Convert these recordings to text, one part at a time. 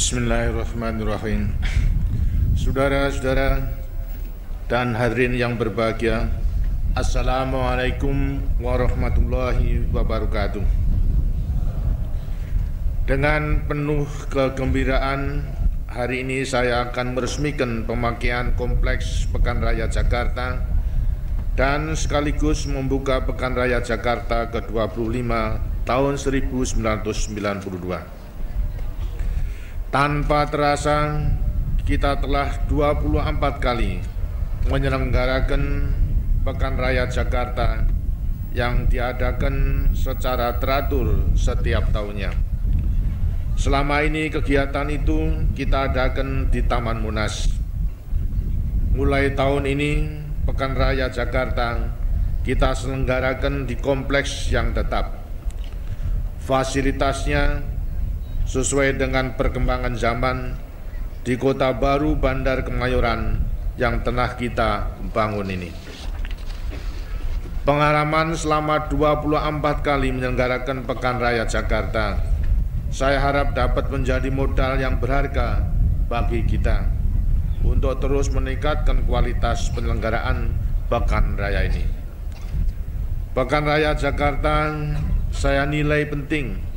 Bismillahirrahmanirrahim. Saudara-saudara dan hadirin yang berbahagia, Assalamualaikum warahmatullahi wabarakatuh. Dengan penuh kegembiraan, hari ini saya akan meresmikan pemakaian Kompleks Pekan Raya Jakarta dan sekaligus membuka Pekan Raya Jakarta ke-25 tahun 1992. Tanpa terasa, kita telah 24 kali menyelenggarakan Pekan Raya Jakarta yang diadakan secara teratur setiap tahunnya. Selama ini kegiatan itu kita adakan di Taman Monas. Mulai tahun ini, Pekan Raya Jakarta kita selenggarakan di kompleks yang tetap. Fasilitasnya sesuai dengan perkembangan zaman di Kota Baru Bandar Kemayoran yang tengah kita bangun ini. Pengalaman selama 24 kali menyelenggarakan Pekan Raya Jakarta, saya harap dapat menjadi modal yang berharga bagi kita untuk terus meningkatkan kualitas penyelenggaraan Pekan Raya ini. Pekan Raya Jakarta saya nilai penting.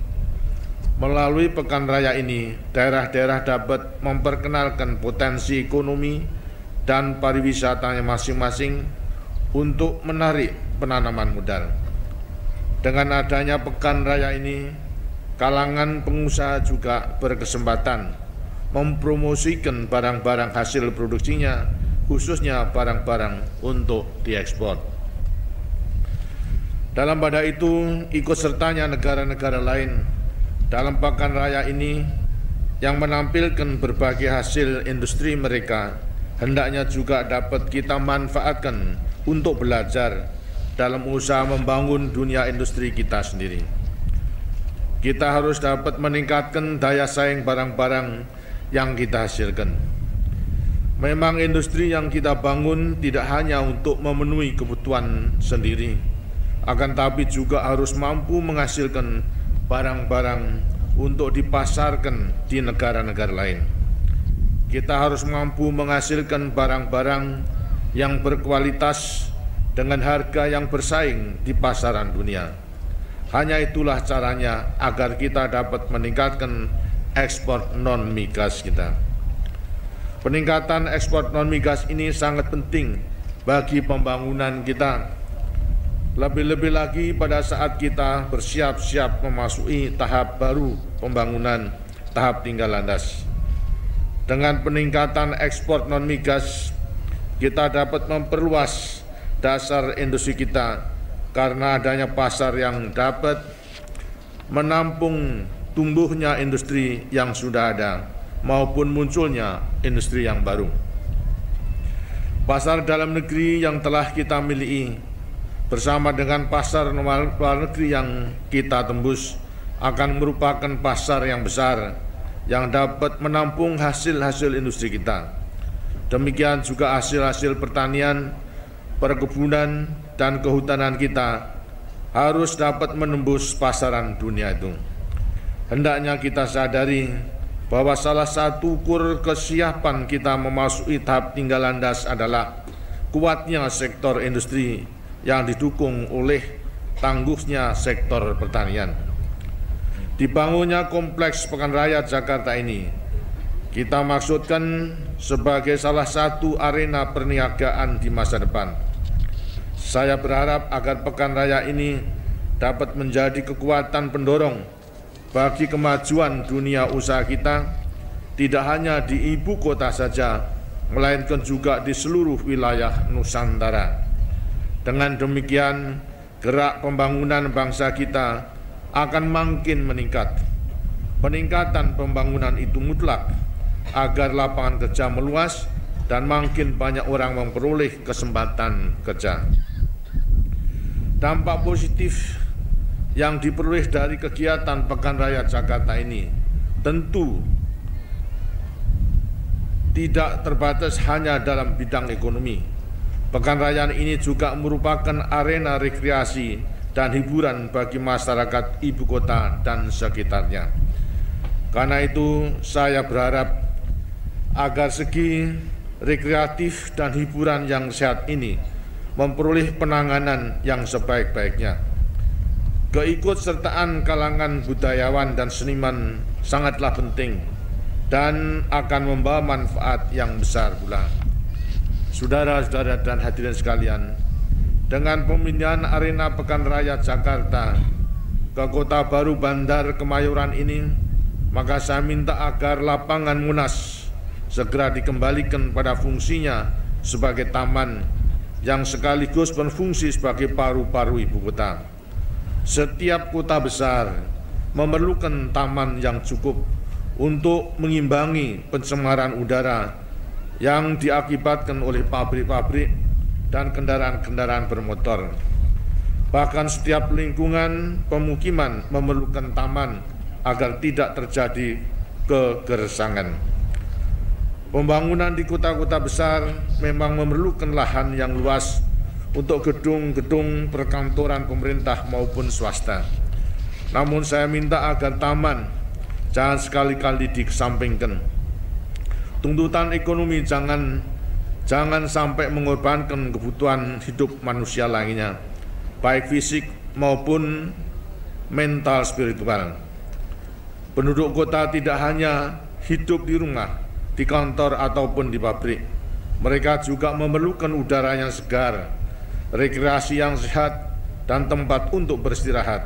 Melalui Pekan Raya ini, daerah-daerah dapat memperkenalkan potensi ekonomi dan pariwisatanya masing-masing untuk menarik penanaman modal. Dengan adanya Pekan Raya ini, kalangan pengusaha juga berkesempatan mempromosikan barang-barang hasil produksinya, khususnya barang-barang untuk diekspor. Dalam pada itu, ikut sertanya negara-negara lain dalam Pekan Raya ini yang menampilkan berbagai hasil industri mereka, hendaknya juga dapat kita manfaatkan untuk belajar dalam usaha membangun dunia industri kita sendiri. Kita harus dapat meningkatkan daya saing barang-barang yang kita hasilkan. Memang industri yang kita bangun tidak hanya untuk memenuhi kebutuhan sendiri, akan tapi juga harus mampu menghasilkan barang-barang untuk dipasarkan di negara-negara lain. Kita harus mampu menghasilkan barang-barang yang berkualitas dengan harga yang bersaing di pasaran dunia. Hanya itulah caranya agar kita dapat meningkatkan ekspor non-migas kita. Peningkatan ekspor non-migas ini sangat penting bagi pembangunan kita. Lebih-lebih lagi pada saat kita bersiap-siap memasuki tahap baru pembangunan, tahap tinggal landas. Dengan peningkatan ekspor non-migas, kita dapat memperluas dasar industri kita karena adanya pasar yang dapat menampung tumbuhnya industri yang sudah ada maupun munculnya industri yang baru. Pasar dalam negeri yang telah kita miliki bersama dengan pasar luar negeri yang kita tembus akan merupakan pasar yang besar yang dapat menampung hasil-hasil industri kita. Demikian juga hasil-hasil pertanian, perkebunan, dan kehutanan kita harus dapat menembus pasaran dunia itu. Hendaknya kita sadari bahwa salah satu ukur kesiapan kita memasuki tahap tinggal landas adalah kuatnya sektor industri yang didukung oleh tangguhnya sektor pertanian. Dibangunnya Kompleks Pekan Raya Jakarta ini kita maksudkan sebagai salah satu arena perniagaan di masa depan. Saya berharap agar Pekan Raya ini dapat menjadi kekuatan pendorong bagi kemajuan dunia usaha kita, tidak hanya di ibu kota saja, melainkan juga di seluruh wilayah Nusantara. Dengan demikian, gerak pembangunan bangsa kita akan makin meningkat. Peningkatan pembangunan itu mutlak agar lapangan kerja meluas dan makin banyak orang memperoleh kesempatan kerja. Dampak positif yang diperoleh dari kegiatan Pekan Raya Jakarta ini tentu tidak terbatas hanya dalam bidang ekonomi. Pekan Raya ini juga merupakan arena rekreasi dan hiburan bagi masyarakat ibu kota dan sekitarnya. Karena itu saya berharap agar segi rekreatif dan hiburan yang sehat ini memperoleh penanganan yang sebaik-baiknya. Keikutsertaan kalangan budayawan dan seniman sangatlah penting dan akan membawa manfaat yang besar pula. Saudara-saudara dan hadirin sekalian, dengan pemindahan arena Pekan Raya Jakarta ke Kota Baru Bandar Kemayoran ini, maka saya minta agar lapangan Monas segera dikembalikan pada fungsinya sebagai taman yang sekaligus berfungsi sebagai paru-paru ibu kota. Setiap kota besar memerlukan taman yang cukup untuk mengimbangi pencemaran udara yang diakibatkan oleh pabrik-pabrik dan kendaraan-kendaraan bermotor. Bahkan setiap lingkungan pemukiman memerlukan taman agar tidak terjadi kegersangan. Pembangunan di kota-kota besar memang memerlukan lahan yang luas untuk gedung-gedung perkantoran pemerintah maupun swasta. Namun saya minta agar taman jangan sekali-kali dikesampingkan. Tuntutan ekonomi jangan sampai mengorbankan kebutuhan hidup manusia lainnya, baik fisik maupun mental spiritual. Penduduk kota tidak hanya hidup di rumah, di kantor ataupun di pabrik. Mereka juga memerlukan udara yang segar, rekreasi yang sehat, dan tempat untuk beristirahat.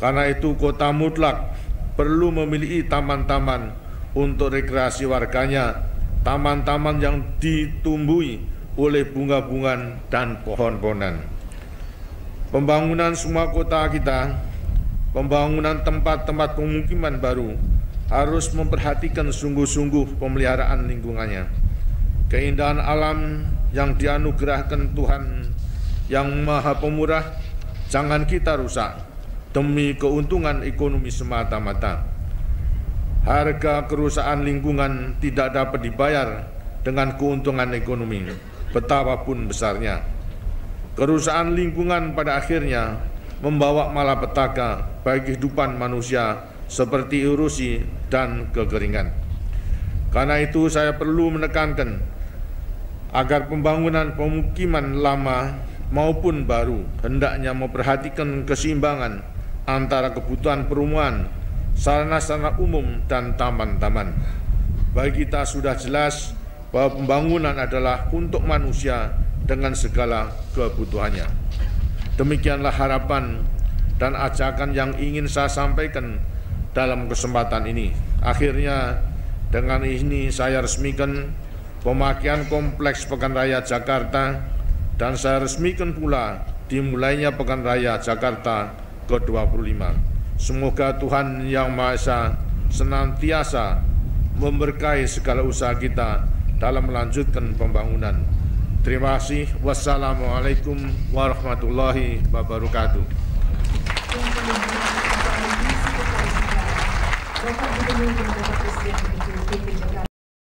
Karena itu kota mutlak perlu memiliki taman-taman untuk rekreasi warganya, taman-taman yang ditumbuhi oleh bunga-bunga dan pohon-pohonan. Pembangunan semua kota kita, pembangunan tempat-tempat pemukiman baru harus memperhatikan sungguh-sungguh pemeliharaan lingkungannya. Keindahan alam yang dianugerahkan Tuhan yang Maha Pemurah jangan kita rusak demi keuntungan ekonomi semata-mata. Harga kerusakan lingkungan tidak dapat dibayar dengan keuntungan ekonomi, betapapun besarnya. Kerusakan lingkungan pada akhirnya membawa malapetaka bagi kehidupan manusia seperti erosi dan kekeringan. Karena itu saya perlu menekankan agar pembangunan pemukiman lama maupun baru hendaknya memperhatikan keseimbangan antara kebutuhan perumahan, sarana-sarana umum, dan taman-taman. Bagi kita sudah jelas bahwa pembangunan adalah untuk manusia dengan segala kebutuhannya. Demikianlah harapan dan ajakan yang ingin saya sampaikan dalam kesempatan ini. Akhirnya dengan ini saya resmikan pemakaian kompleks Pekan Raya Jakarta dan saya resmikan pula dimulainya Pekan Raya Jakarta ke-25. Semoga Tuhan Yang Maha Esa senantiasa memberkahi segala usaha kita dalam melanjutkan pembangunan. Terima kasih. Wassalamualaikum warahmatullahi wabarakatuh. Bapak Gubernur dan Bapak Presiden Republik Jakarta.